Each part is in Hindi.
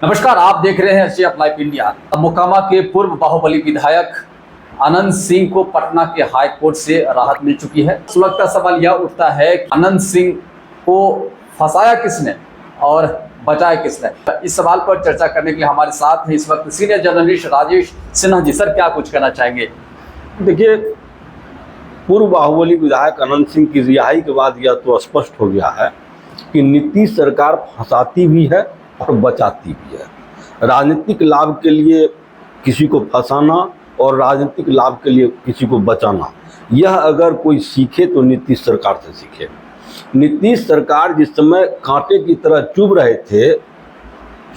नमस्कार, आप देख रहे हैं एशिया लाइव इंडिया। मोकामा के पूर्व बाहुबली विधायक अनंत सिंह को पटना के हाई कोर्ट से राहत मिल चुकी है। इस वक्त का सवाल यह उठता है कि अनंत सिंह को फंसाया किसने और बचाया किसने। इस सवाल पर चर्चा करने के लिए हमारे साथ हैं इस वक्त senior journalist Rajesh Sinha ji. Sir, क्या कुछ कहना चाहेंगे? देखिए, पूर्व बाहुबली विधायक अनंत सिंह की रिहाई के बाद यह तो स्पष्ट हो गया है कि नीतीश सरकार फंसाती भी है और बचाती भी है। राजनीतिक लाभ के लिए किसी को फंसाना और राजनीतिक लाभ के लिए किसी को बचाना, यह अगर कोई सीखे तो नीतीश सरकार से सीखे। नीतीश सरकार जिस समय कांटे की तरह चुभ रहे थे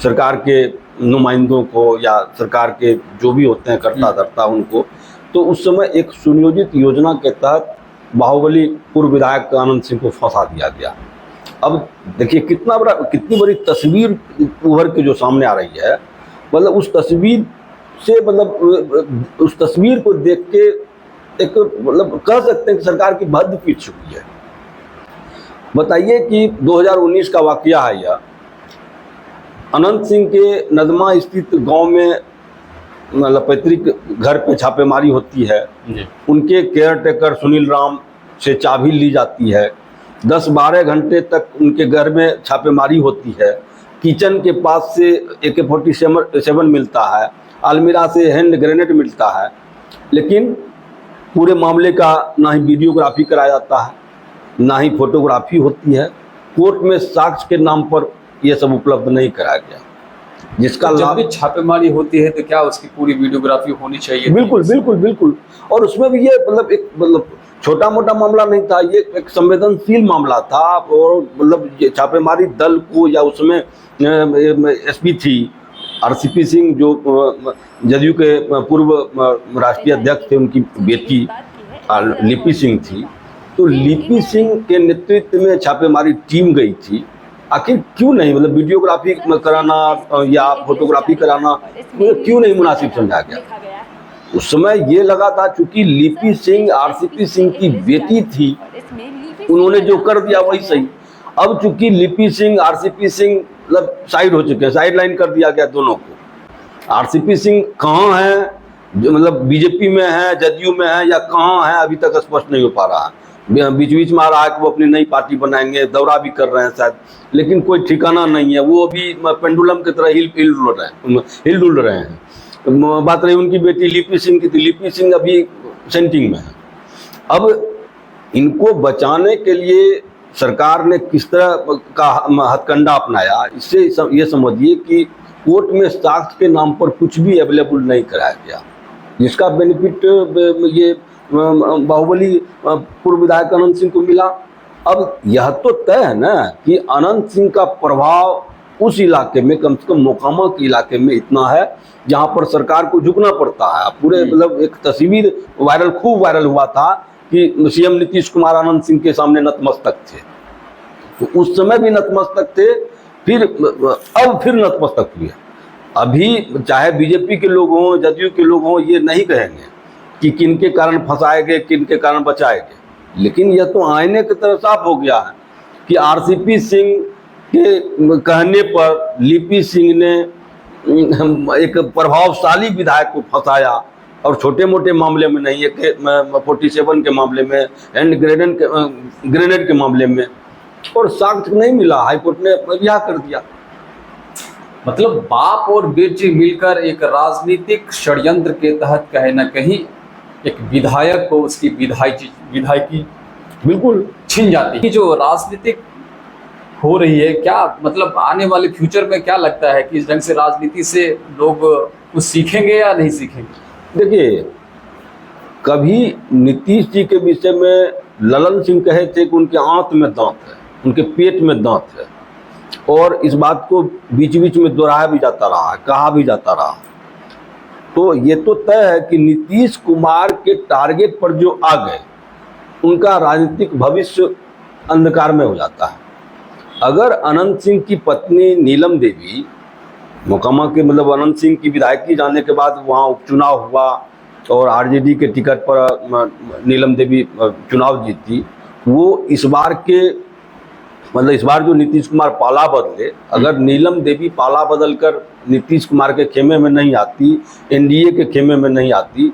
सरकार के नुमाइंदों को या सरकार के जो भी होते हैं कर्ता धर्ता उनको, तो उस समय एक सुनियोजित योजना के तहत बाहुबली पूर्व विधायक अनंत सिंह को फंसा दिया गया। अब देखिए कितनी बड़ी तस्वीर उभर के जो सामने आ रही है। मतलब उस तस्वीर से उस तस्वीर को देख के एक कह सकते हैं कि सरकार की भद्द पीट चुकी है। बताइए कि 2019 का वाकया है यह। अनंत सिंह के नदमा स्थित गांव में पैतृक घर पे छापेमारी होती है। उनके केयर टेकर सुनील राम से चाबी ली जाती है। 10-12 घंटे तक उनके घर में छापेमारी होती है। किचन के पास से AK-47 मिलता है, अलमीरा से हैंड ग्रेनेड मिलता है, लेकिन पूरे मामले का ना ही वीडियोग्राफी कराया जाता है, ना ही फोटोग्राफी होती है। कोर्ट में साक्ष्य के नाम पर यह सब उपलब्ध नहीं कराया गया, जिसका जब भी छापेमारी होती है तो क्या उसकी पूरी वीडियोग्राफी होनी चाहिए? बिल्कुल बिल्कुल बिल्कुल। और उसमें भी ये एक छोटा मोटा मामला नहीं था, ये एक संवेदनशील मामला था। और ये छापेमारी दल को या उसमें SP थी RCP सिंह, जो जदयू के पूर्व राष्ट्रीय अध्यक्ष थे, उनकी बेटी लिपि सिंह थी। तो लिपि सिंह के नेतृत्व में छापेमारी टीम गई थी। आखिर क्यों नहीं वीडियोग्राफी कराना या फोटोग्राफी कराना क्यों नहीं मुनासिब समझा गया? उस समय ये लगा था चूंकि लिपि सिंह RCP सिंह की बेटी थी, उन्होंने जो कर दिया वही सही। अब चूंकि लिपि सिंह RCP सिंह साइड हो चुके हैं, साइड लाइन कर दिया गया दोनों को। RCP सिंह कहाँ है, बीजेपी में है, जदयू में है या कहाँ है, अभी तक स्पष्ट नहीं हो पा रहा है। बीच बीच में आ रहा है कि वो अपनी नई पार्टी बनाएंगे, दौरा भी कर रहे हैं शायद, लेकिन कोई ठिकाना नहीं है। वो अभी पेंडुलम की तरह हिल डुल रहे हैं। बात रही उनकी बेटी लिपि सिंह की, लिपि सिंह अभी सेंटिंग में है। अब इनको बचाने के लिए सरकार ने किस तरह का हथकंडा अपनाया, इससे ये समझिए कि कोर्ट में साक्ष्य के नाम पर कुछ भी अवेलेबल नहीं कराया गया, जिसका बेनिफिट ये बाहुबली पूर्व विधायक अनंत सिंह को मिला। अब यह तो तय है ना कि अनंत सिंह का प्रभाव उस इलाके में, कम से कम मोकामा के इलाके में इतना है जहां पर सरकार को झुकना पड़ता है। पूरे एक तस्वीर खूब वायरल हुआ था कि CM नीतीश कुमार अनंत सिंह के सामने नतमस्तक थे। तो उस समय भी नतमस्तक थे, अब फिर नतमस्तक हुए। अभी चाहे बीजेपी के लोग हों, जदयू के लोग हों, ये नहीं कहेंगे कि किनके कारण फंसाए गए, किनके कारण बचाए गए, लेकिन यह तो आईने की तरह साफ हो गया है कि RCP सिंह के कहने पर लिपि सिंह ने एक प्रभावशाली विधायक को फंसाया, और छोटे मोटे मामले में नहीं, AK-47 के मामले में, हैंड ग्रेनेड के मामले में, और साक्ष्य नहीं मिला, हाईकोर्ट ने रिहा कर दिया। मतलब बाप और बेटी मिलकर एक राजनीतिक षड्यंत्र के तहत कहीं ना कहीं एक विधायक को उसकी विधायकी बिल्कुल छीन जाती है। जो राजनीतिक हो रही है, क्या आने वाले फ्यूचर में क्या लगता है कि इस ढंग से राजनीति से लोग कुछ सीखेंगे या नहीं सीखेंगे? देखिए, कभी नीतीश जी के विषय में ललन सिंह कहे थे कि उनके आंत में दांत है, उनके पेट में दांत है, और इस बात को बीच बीच में दोहराया भी जाता रहा है, कहा भी जाता रहा। तो ये तो तय है कि नीतीश कुमार के टारगेट पर जो आ गए, उनका राजनीतिक भविष्य अंधकार में हो जाता है। अगर अनंत सिंह की पत्नी नीलम देवी, मोकामा के अनंत सिंह की विधायकी जाने के बाद वहाँ उपचुनाव हुआ और RJD के टिकट पर नीलम देवी चुनाव जीती, वो इस बार के मतलब इस बार जो नीतीश कुमार पाला बदले, अगर नीलम देवी पाला बदलकर नीतीश कुमार के खेमे में नहीं आती, एनडीए के खेमे में नहीं आती,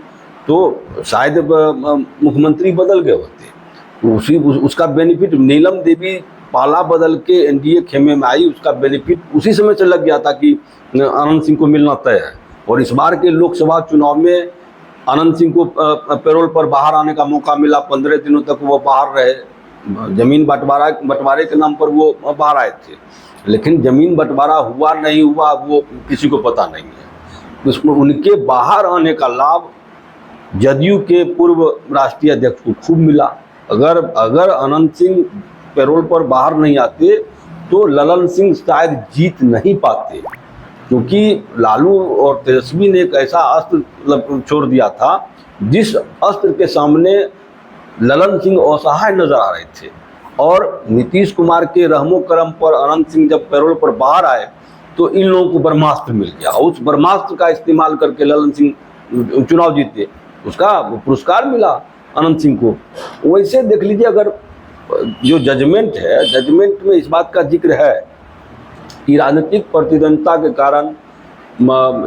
तो शायद मुख्यमंत्री बदल गए होते। उसका बेनिफिट नीलम देवी पाला बदल के एनडीए खेमे में आई, उसका बेनिफिट उसी समय से लग गया था कि आनंद सिंह को मिलना तय है। और इस बार के लोकसभा चुनाव में आनंद सिंह को पैरोल पर बाहर आने का मौका मिला। 15 दिनों तक वो बाहर रहे, जमीन बंटवारे के नाम पर वो बाहर आए थे, लेकिन जमीन बंटवारा हुआ नहीं हुआ वो किसी को पता नहीं है। उसमें उनके बाहर आने का लाभ जदयू के पूर्व राष्ट्रीय अध्यक्ष को खूब मिला। अगर आनंद सिंह पैरोल पर बाहर नहीं आते तो ललन सिंह शायद जीत नहीं पाते, क्योंकि लालू और तेजस्वी ने एक ऐसा अस्त्र छोड़ दिया था जिस अस्त्र के सामने ललन सिंह असहाय नजर आ रहे थे। और नीतीश कुमार के रहमो करम पर आनंद सिंह जब पैरोल पर बाहर आए तो इन लोगों को ब्रह्मास्त्र मिल गया। उस ब्रह्मास्त्र का इस्तेमाल करके ललन सिंह चुनाव जीते, उसका पुरस्कार मिला आनंद सिंह को। वैसे देख लीजिए, अगर जो जजमेंट है, जजमेंट में इस बात का जिक्र है कि राजनीतिक प्रतिद्वंद्विता के कारण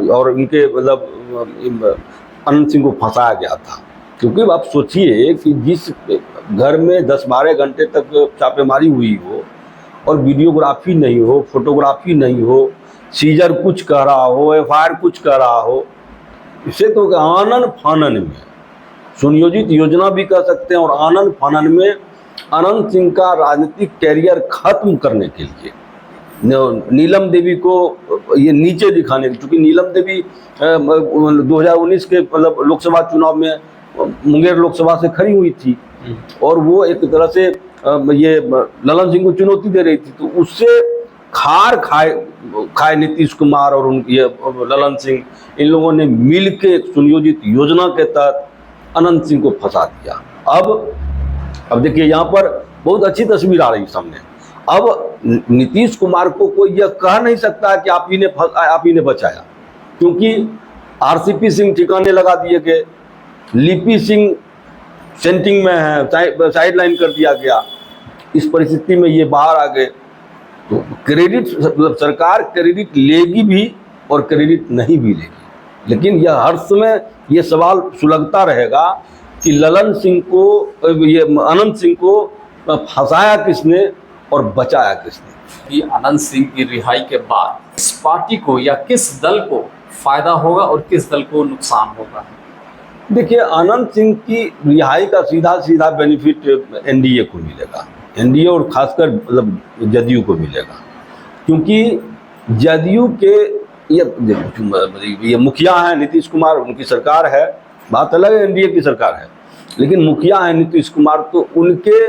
और इनके मतलब आनंद सिंह को फंसाया गया था। क्योंकि आप सोचिए कि जिस घर में 10-12 घंटे तक छापेमारी हुई हो और वीडियोग्राफी नहीं हो, फोटोग्राफी नहीं हो, सीजर कुछ कह रहा हो, एफआईआर कुछ कह रहा हो, इसे तो आनन फानन में सुनियोजित योजना भी कह सकते हैं। और आनन फानन में आनंद सिंह का राजनीतिक कैरियर खत्म करने के लिए नीलम देवी को ये नीचे दिखाने, क्योंकि नीलम देवी 2019 के मतलब लोकसभा चुनाव में मुंगेर लोकसभा से खड़ी हुई थी और वो एक तरह से ये ललन सिंह को चुनौती दे रही थी। तो उससे खार खाए नीतीश कुमार और ये ललन सिंह, इन लोगों ने मिल के एक सुनियोजित योजना के तहत आनंद सिंह को फंसा दिया। अब देखिए, यहाँ पर बहुत अच्छी तस्वीर आ रही सामने। अब नीतीश कुमार को कोई यह कह नहीं सकता कि आप ही ने बचाया, क्योंकि आरसीपी सिंह ठिकाने लगा दिए गए, लिपि सिंह सेंटिंग में है, साइड लाइन कर दिया गया। इस परिस्थिति में ये बाहर आ गए तो क्रेडिट मतलब सरकार क्रेडिट लेगी भी और क्रेडिट नहीं भी लेगी। लेकिन यह हर समय ये सवाल सुलगता रहेगा कि ललन सिंह को, ये आनंद सिंह को फंसाया किसने और बचाया किसने। कि आनंद सिंह की रिहाई के बाद किस पार्टी को या किस दल को फायदा होगा और किस दल को नुकसान होगा? देखिए, आनंद सिंह की रिहाई का सीधा बेनिफिट एनडीए को मिलेगा, एनडीए और खासकर मतलब जदयू को मिलेगा। क्योंकि जदयू के ये मुखिया हैं नीतीश कुमार, उनकी सरकार है, बात अलग है एनडीए की सरकार है, लेकिन मुखिया है नीतीश कुमार, तो उनके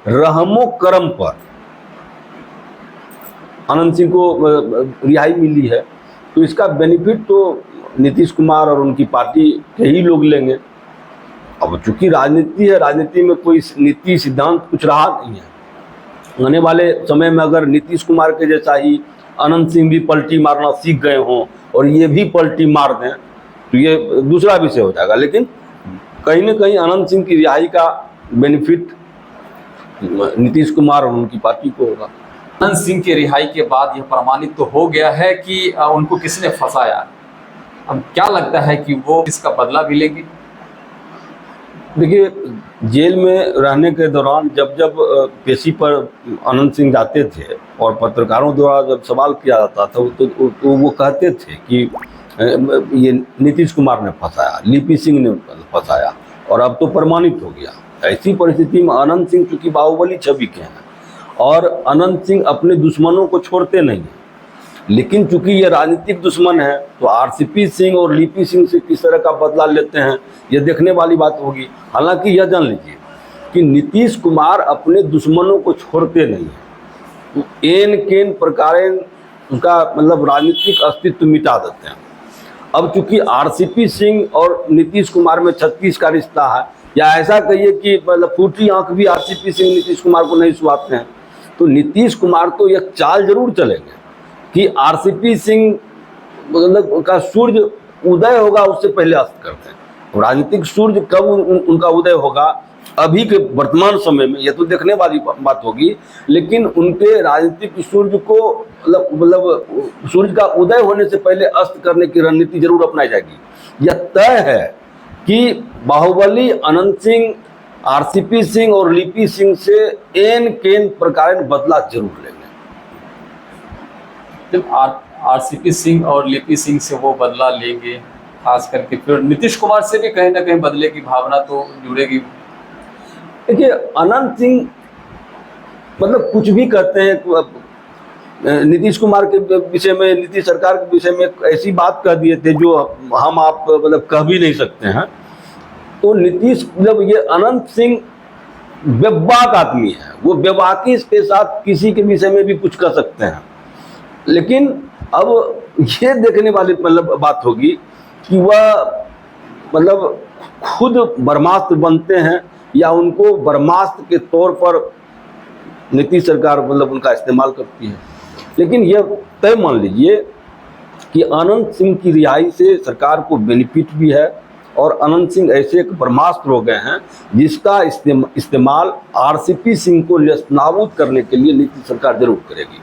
रहमो करम पर आनंद सिंह को रिहाई मिली है। तो इसका बेनिफिट तो नीतीश कुमार और उनकी पार्टी के ही लोग लेंगे। अब चूंकि राजनीति है, राजनीति में कोई नीति सिद्धांत कुछ रहा नहीं है। आने वाले समय में अगर नीतीश कुमार के जैसा ही आनंद सिंह भी पलटी मारना सीख गए हों और ये भी पलटी मार दें तो ये दूसरा विषय हो जाएगा। लेकिन कहीं ना कहीं आनंद सिंह की रिहाई का बेनिफिट नीतीश कुमार और उनकी पार्टी को होगा। आनंद सिंह की रिहाई के बाद यह प्रमाणित तो हो गया है कि उनको किसने फंसाया। अब क्या लगता है कि वो इसका बदला भी लेंगे? देखिए, जेल में रहने के दौरान जब पेशी पर आनंद सिंह जाते थे और पत्रकारों द्वारा जब सवाल किया जाता था तो वो कहते थे कि ये नीतीश कुमार ने फंसाया, लिपि सिंह ने फंसाया, और अब तो प्रमाणित हो गया। ऐसी परिस्थिति में आनंद सिंह चूंकि बाहुबली छवि के हैं और आनंद सिंह अपने दुश्मनों को छोड़ते नहीं हैं, लेकिन चूंकि ये राजनीतिक दुश्मन है तो आरसीपी सिंह और लिपि सिंह से किस तरह का बदला लेते हैं ये देखने वाली बात होगी। हालांकि यह जान लीजिए कि नीतीश कुमार अपने दुश्मनों को छोड़ते नहीं हैं, तो एन केन प्रकारेण उसका मतलब राजनीतिक अस्तित्व मिटा देते हैं। अब चूंकि आरसीपी सिंह और नीतीश कुमार में 36 का रिश्ता है, या ऐसा कहिए कि मतलब फूटी आंख भी आरसीपी सिंह नीतीश कुमार को नहीं सुहाते हैं, तो नीतीश कुमार तो यह चाल जरूर चलेंगे कि आरसीपी सिंह मतलब का सूर्य उदय होगा उससे पहले अस्त करते हैं। राजनीतिक सूर्य कब उनका उदय होगा, अभी के वर्तमान समय में यह तो देखने वाली बात होगी, लेकिन उनके राजनीतिक सूर्य को मतलब सूर्य का उदय होने से पहले अस्त करने की रणनीति जरूर अपनाई जाएगी। यह तय है कि बाहुबली अनंत सिंह, आरसीपी सिंह और लिपि सिंह से एन केन प्रकार बदला जरूर लेंगे। जब आरसीपी सिंह और लिपि सिंह से वो बदला लेंगे, खास करके फिर नीतीश कुमार से भी कहीं ना कहीं बदले की भावना तो जुड़ेगी। देखिए, अनंत सिंह मतलब कुछ भी कहते हैं नीतीश कुमार के विषय में, नीतीश सरकार के विषय में ऐसी बात कह दिए थे जो हम आप मतलब कह भी नहीं सकते हैं। तो नीतीश मतलब ये अनंत सिंह बेबाक आदमी है, वो बेबाकी के साथ किसी के विषय में भी कुछ कह सकते हैं। लेकिन अब ये देखने वाली मतलब बात होगी कि वह मतलब खुद ब्रह्मास्त्र बनते हैं या उनको ब्रह्मास्त्र के तौर पर नीतीश सरकार मतलब उनका इस्तेमाल करती है। लेकिन यह तय मान लीजिए कि अनंत सिंह की रिहाई से सरकार को बेनिफिट भी है, और अनंत सिंह ऐसे एक ब्रह्मास्त्र हो गए हैं जिसका इस्तेमाल आरसीपी सिंह को नेस्तनाबूद करने के लिए नीतीश सरकार जरूर करेगी।